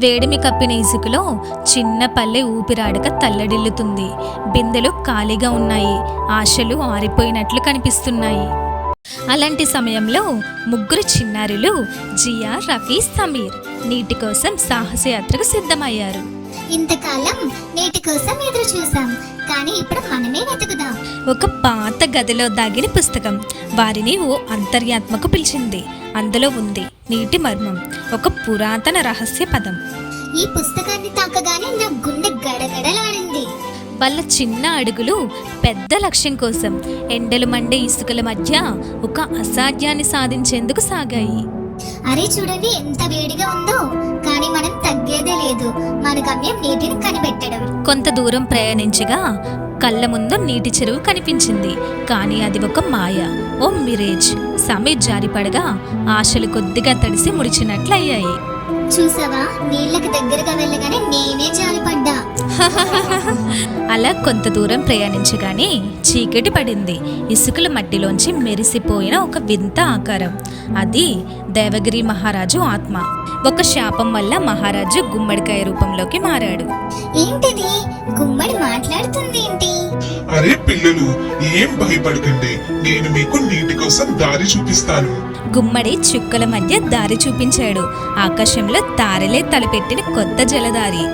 వేడిమి కప్పిన ఇసుకలో చిన్న పల్లె ఊపిరాడక తల్లడిల్లుతుంది. బిందెలు ఖాళీగా ఉన్నాయి. ఆశలు ఆరిపోయినట్లు కనిపిస్తున్నాయి. అలాంటి సమయంలో ముగ్గురు చిన్నారులు జియా, రఫీ, సమీర్ నీటి కోసం సాహసయాత్రకు సిద్ధమయ్యారు. ఇంతకాలం నీటి కోసం ఎదురు చూసాం, కానీ ఇప్పుడు మనమే వెతుకుదాం. ఒక పాత గదిలో దాగిన పుస్తకం వారిని ఓ అంతర్యాత్మకు పిలిచింది. అందులో ఉంది నీటి మర్మం, ఒక పురాతన రహస్య పదం. ఈ పుస్తకాన్ని తాకగానే నా గుండె గడగడలాడింది. వాళ్ళ చిన్న అడుగులు పెద్ద లక్ష్యం కోసం ఎండలు మండే ఇసుకల మధ్య ఒక అసాధ్యాన్ని సాధించేందుకు సాగాయి. అరే చూడండి, ఎంత వేడిగా ఉందో, కానీ మనం తగ్గేదే లేదు. మన గమ్యం నీటిని కనిపెట్టడం. కొంత దూరం ప్రయాణించగా కళ్ళ ముందు నీటి చెరువు కనిపించింది. కానీ అది ఒక మాయ, ఓ మిరేజ్. సమీర్ జారిపడగా ఆశలు కొద్దిగా తడిసి ముడిచినట్లయ్యాయి. చూసావా, నీళ్ళకి దగ్గరగా వెళ్ళగానే నేనే జారిపడ్డా. అలా కొంత దూరం ప్రయాణించగానే చీకటి పడింది. ఇసుకల మట్టిలోంచి మెరిసిపోయిన ఒక వింత ఆకారం. అది దేవగిరి మహారాజు ఆత్మ. ఒక శాపం వల్ల మహారాజు గుమ్మడికాయ రూపంలోకి మారాడు. ఏంటిది, గుమ్మడి మాట్లాడుతుంది ఏంటి? అరే పిల్లలు, ఏం భయపడకండి, నేను మీకు నీటి కోసం దారి చూపిస్తాను. గుమ్మడి చుక్కల మధ్య దారి చూపించాడు. ఆకాశంలో తారలే తలపెట్టిన కొత్త జలదారి.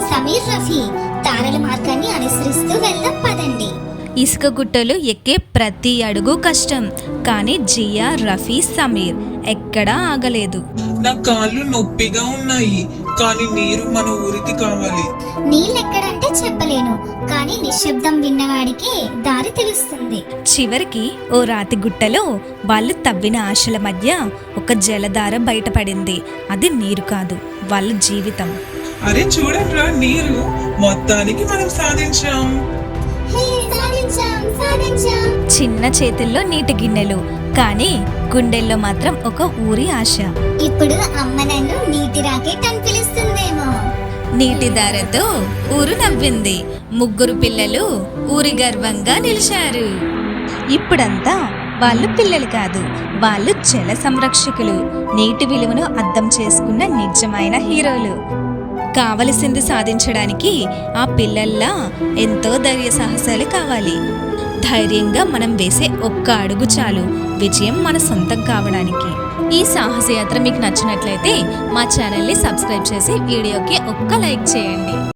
సమీర్, రఫీ, తారల మార్గాన్ని అనుసరిస్తూ వెళ్దాం పదండి. ఇసుక గుట్టలు ఎక్కే ప్రతి అడుగు కష్టం, కానీ జియా, రఫీ, సమీర్ ఎక్కడా ఆగలేదు. నా కాళ్ళు నొప్పిగా ఉన్నాయి, కానీ నీరు మన ఊరికి కావాలి. నీళ్ళెక్కడంటే చెప్పలేను, కానీ నిశ్శబ్దం విన్నవాడికి దారి తెలుస్తుంది. చివరికి ఓ రాతి గుట్టలో వాళ్ళు తవ్విన ఆశల మధ్య ఒక జలధార బయటపడింది. అది నీరు కాదు, వాళ్ళ జీవితం. అరే చూడండిరా, నీరు. మొత్తానికి మనం సాధించాం. చిన్న చేతుల్లో నీటి గిన్నెలు, కానీ గుండెల్లో మాత్రం ఒక ఊరి ఆశ. ఇప్పుడు అమ్మ నన్ను నీటి రాకెట్ అని పిలుస్తుందేమో. నీటి దారతో ఊరు నవ్వింది. ముగ్గురు పిల్లలు ఊరి గర్వంగా నిలిచారు. ఇప్పుడంతా వాళ్ళు పిల్లలు కాదు, వాళ్ళు జల సంరక్షకులు. నీటి విలువను అర్థం చేసుకున్న నిజమైన హీరోలు. కావలసింది సాధించడానికి ఆ పిల్లల్లా ఎంతో ధైర్య సాహసాలు కావాలి. ధైర్యంగా మనం వేసే ఒక్క అడుగు చాలు విజయం మన సొంతం కావడానికి. ఈ సాహసయాత్ర మీకు నచ్చినట్లయితే మా ఛానల్ని సబ్స్క్రైబ్ చేసి వీడియోకి ఒక్క లైక్ చేయండి.